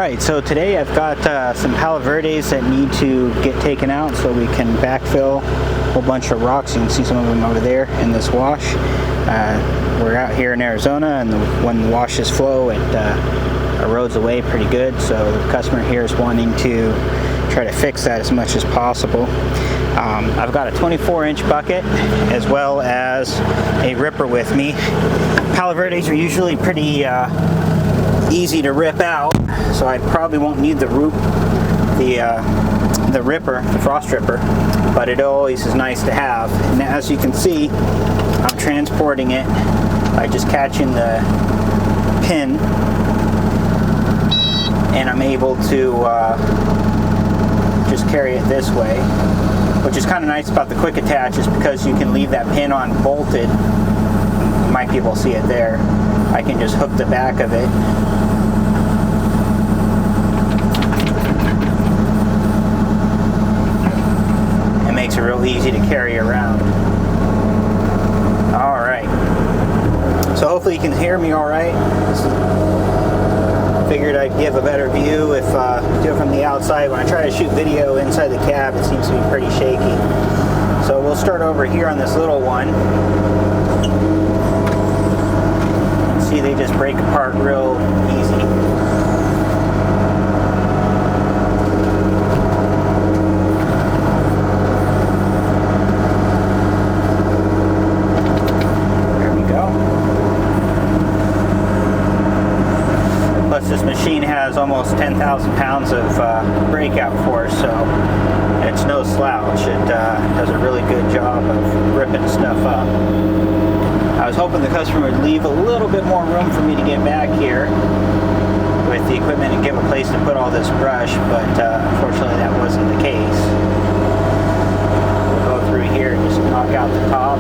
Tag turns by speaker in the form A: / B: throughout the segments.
A: Alright, so today I've got some palo verdes that need to get taken out so we can backfill a whole bunch of rocks. You can see some of them over there in this wash. We're out here in Arizona, and when washes flow, it erodes away pretty good, so the customer here is wanting to try to fix that as much as possible. I've got a 24-inch bucket as well as a ripper with me. Palo verdes are usually pretty easy to rip out, so I probably won't need the ripper, the frost ripper, but it always is nice to have. And as you can see, I'm transporting it by just catching the pin, and I'm able to just carry it this way, which is kind of nice about the quick attach, is because you can leave that pin on bolted. You might be able to see it there. I can just hook the back of it. It makes it real easy to carry around. Alright. So hopefully you can hear me alright. Figured I'd give a better view if do it from the outside. When I try to shoot video inside the cab, it seems to be pretty shaky. So we'll start over here on this little one. See, they just break apart real easy. There we go. Plus, this machine has almost 10,000 pounds of breakout force, so it's no slouch. It does a really good job of ripping stuff up. I was hoping the customer would leave a little bit more room for me to get back here with the equipment and give a place to put all this brush, but unfortunately that wasn't the case. We'll go through here and just knock out the top.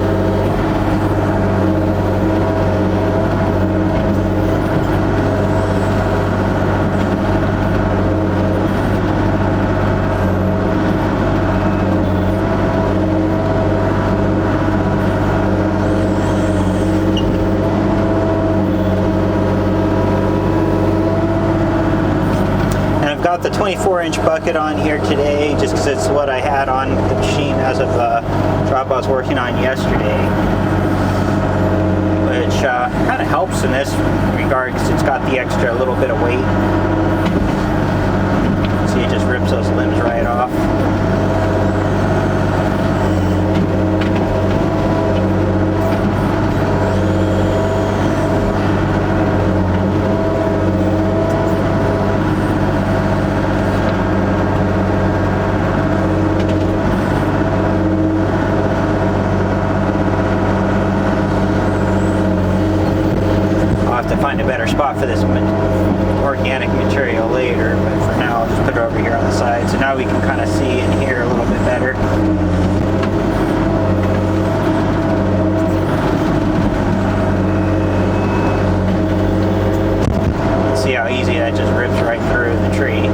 A: Got the 24-inch bucket on here today just because it's what I had on the machine as of the job I was working on yesterday, which kind of helps in this regard because it's got the extra little bit of weight. See, it just rips those limbs right off. Find a better spot for this organic material later, but for now I'll just put it over here on the side, so now we can kind of see and hear a little bit better. See how easy that just rips right through the tree.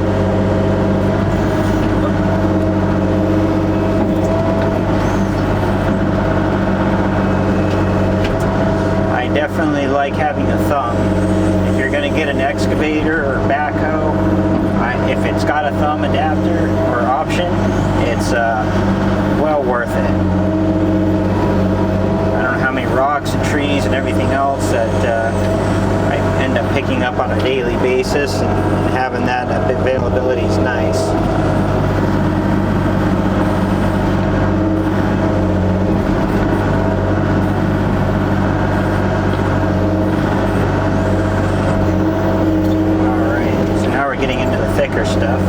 A: Definitely like having a thumb. If you're going to get an excavator or backhoe, if it's got a thumb adapter or option, it's well worth it. I don't know how many rocks and trees and everything else that I end up picking up on a daily basis, and having that availability is nice. Thicker stuff.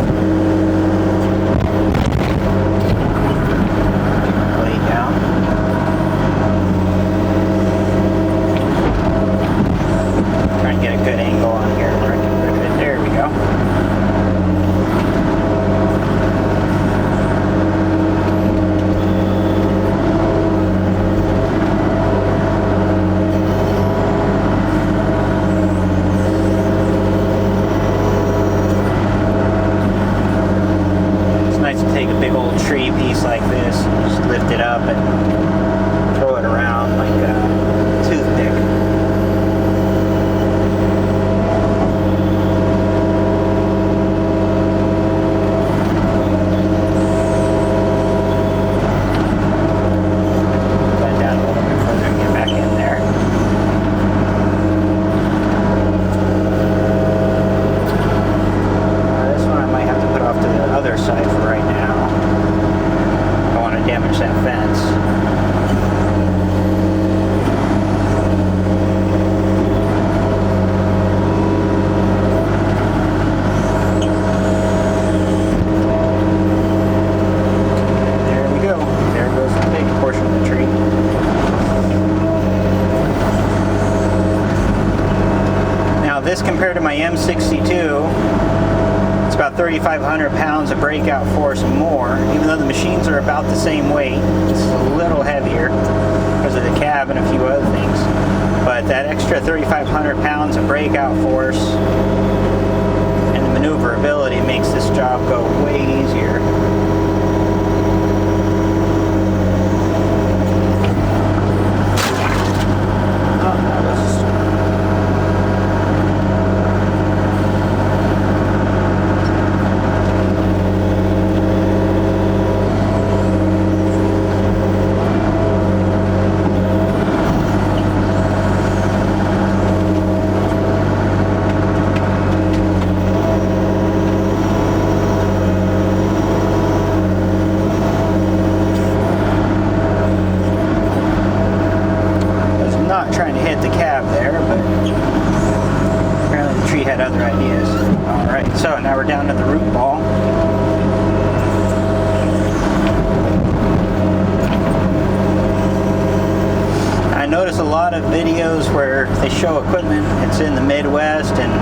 A: Lay down. Try and get a good angle on here where I can rip it. There we go. this compared to my M62, it's about 3,500 pounds of breakout force more, even though the machines are about the same weight. It's a little heavier because of the cab and a few other things. But that extra 3,500 pounds of breakout force and the maneuverability makes this job go way easier. Trying to hit the cab there, but apparently the tree had other ideas. Alright, so now we're down to the root ball. I notice a lot of videos where they show equipment, it's in the Midwest and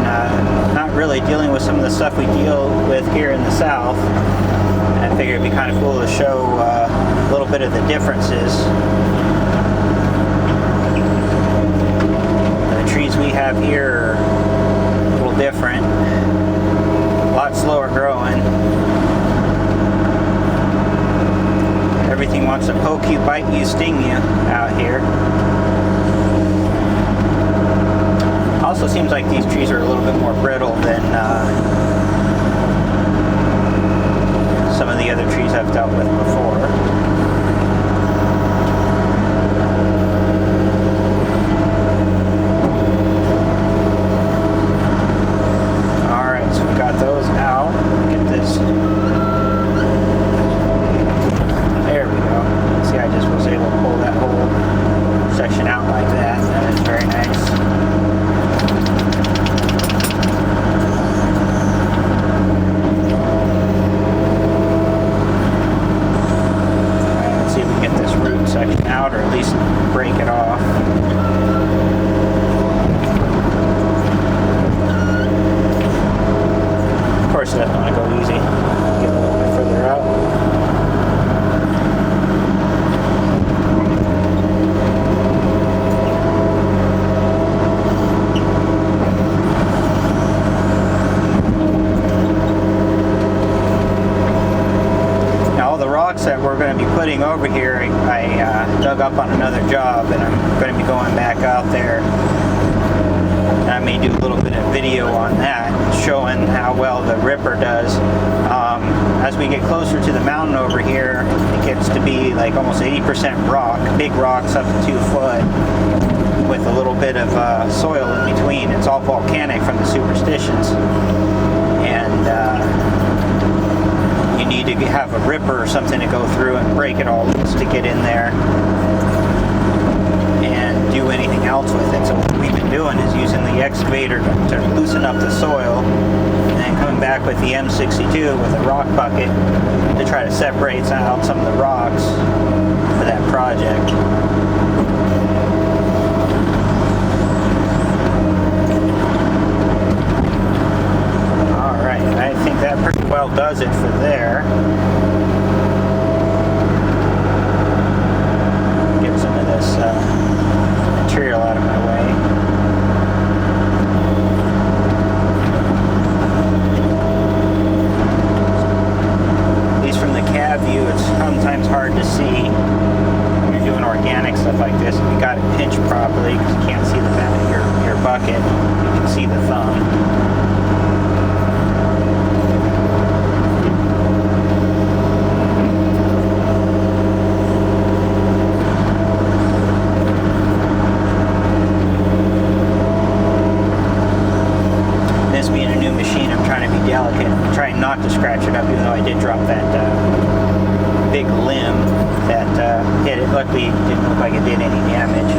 A: not really dealing with some of the stuff we deal with here in the South. And I figured it'd be kind of cool to show a little bit of the differences. Trees we have here are a little different, a lot slower growing. Everything wants to poke you, bite you, sting you out here. Also seems like these trees are a little bit more brittle than some of the other trees I've dealt with before. Those out. Get this. There we go. See, I just was able to pull that whole section out like that. That is very nice. Alright, let's see if we can get this root section out, or at least break it off. Of course, it doesn't want to go easy. Get a little bit further out. Now, all the rocks that we're going to be putting over here, I dug up on another job, and I'm going to be going back out there. I may do a little bit of video on that, showing how well the ripper does. As we get closer to the mountain over here, it gets to be like almost 80% rock, big rocks up to 2 foot, with a little bit of soil in between. It's all volcanic from the superstitions. And you need to have a ripper or something to go through and break it all loose to get in there and do anything else with it. So what we've been doing is using the excavator to loosen up the soil, and then coming back with the M62 with a rock bucket to try to separate out some of the rocks for that project. Alright, I think that pretty well does it for there. Get some of this material out of my way. At least from the cab view, it's sometimes hard to see when you're doing organic stuff like this. If you got it pinched properly, because you can't see the back of your bucket, you can see the thumb. Trying not to scratch it up, even though I did drop that big limb that hit it. Luckily, it didn't look like it did any damage.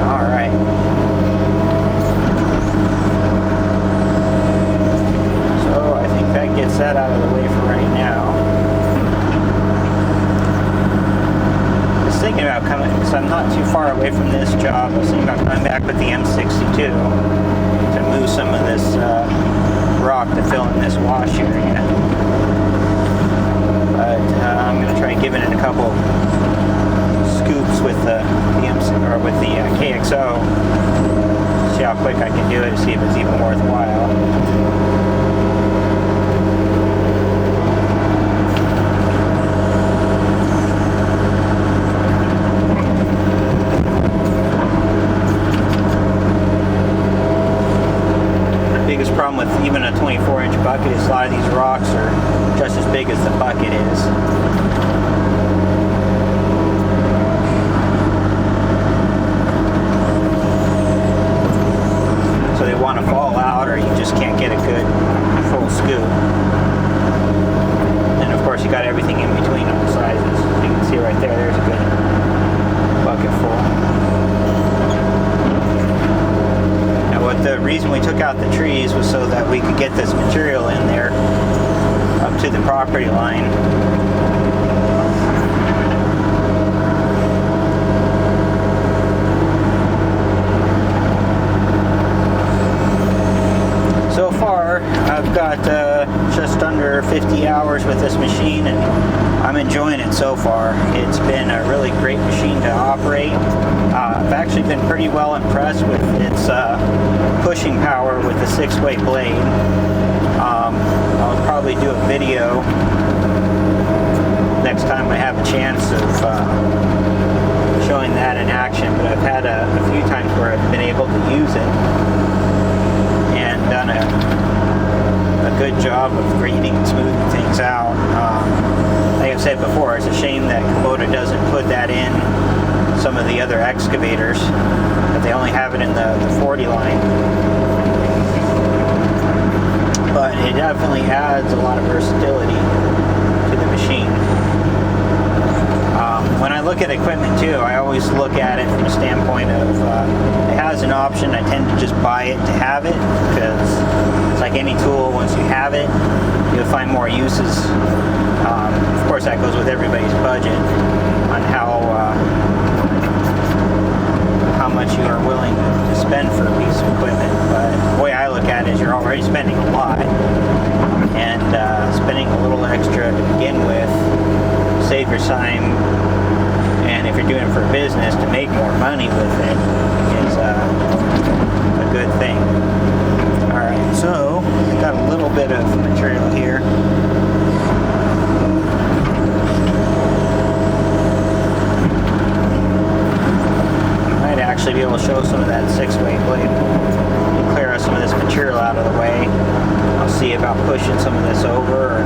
A: Alright. So I think that gets that out of the way for right now. I was thinking about coming, because I'm not too far away from this job, I was thinking about coming coming back with the M62 to move some of this rock to fill in this wash area. But I'm going to try giving it a couple scoops with the KX0. See how quick I can do it to see if it's even worthwhile. Biggest problem with even a 24-inch bucket is a lot of these rocks are just as big as the bucket is. So they want to fall out, or you just can't get a good full scoop. And of course you got everything in between all sizes. You can see right there, there's a good bucket full. The reason we took out the trees was so that we could get this material in there up to the property line. So far I've got just under 50 hours with this machine, and I'm enjoying it so far. It's been a really great machine to operate. I've actually been pretty well impressed with its pushing power with the 6-way blade. I'll probably do a video next time I have a chance of showing that in action, but I've had a few times where I've been able to use it and done a good job of grading and smoothing things out. Like I've said before, it's a shame that Kubota doesn't put that in some of the other excavators, but they only have it in the 40 line. But it definitely adds a lot of versatility to the machine. When I look at equipment too, I always look at it from the standpoint of it has an option. I tend to just buy it to have it, because it's like any tool. Once you have it, you'll find more uses. Of course, that goes with everybody's budget on how much you are willing to spend for a piece of equipment. But the way I look at it is you're already spending a lot, and spending a little extra to begin with save your time, and if you're doing it for business, to make more money with it is a good thing. Alright, so I got a little bit of material here. Actually be able to show some of that 6-way blade. Clear some of this material out of the way. I'll see about pushing some of this over.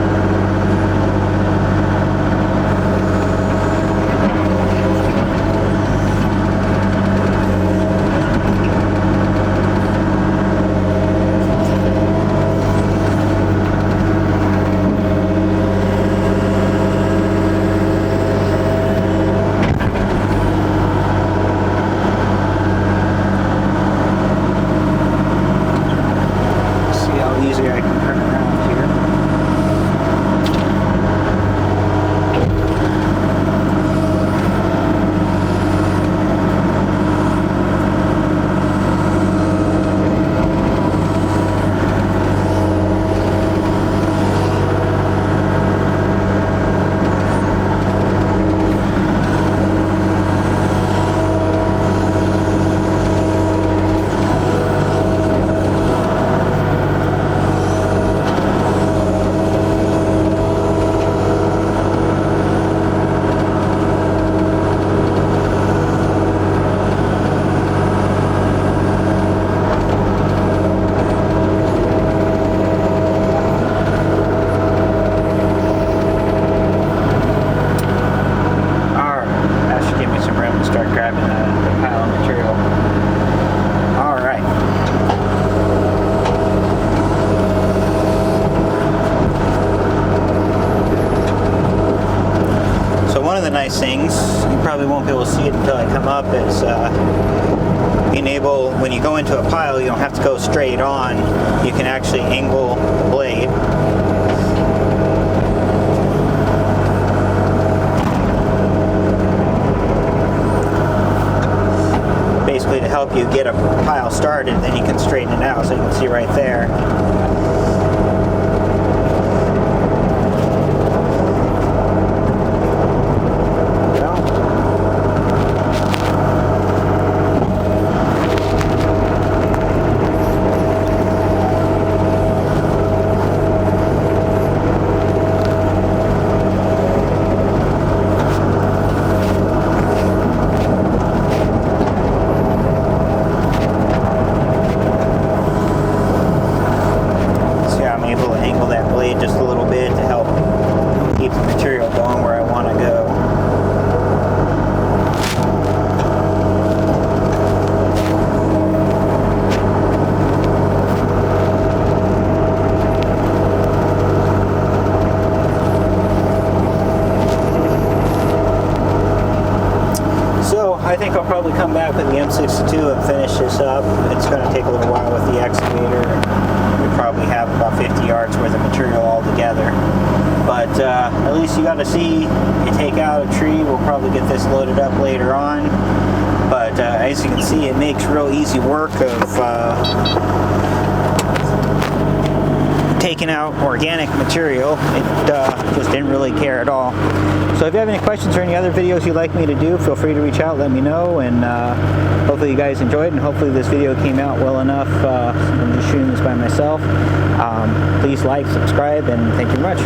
A: nice things. You probably won't be able to see it until I come up. Is being able, when you go into a pile, you don't have to go straight on. You can actually angle the blade. Basically to help you get a pile started, then you can straighten it out. So you can see right there. Just a little bit to help keep the material going where I want to go. So I think I'll probably come back with the M62 and finish this up. It's going to take a little while with the excavator. We probably have about 50 yards worth of material all together. But at least you got to see you take out a tree. We'll probably get this loaded up later on. But as you can see, it makes real easy work of taking out organic material. It just didn't really care at all. So if you have any questions or any other videos you'd like me to do, feel free to reach out, let me know, and hopefully you guys enjoyed, and hopefully this video came out well enough. I'm just shooting this by myself. Please like, subscribe, and thank you very much.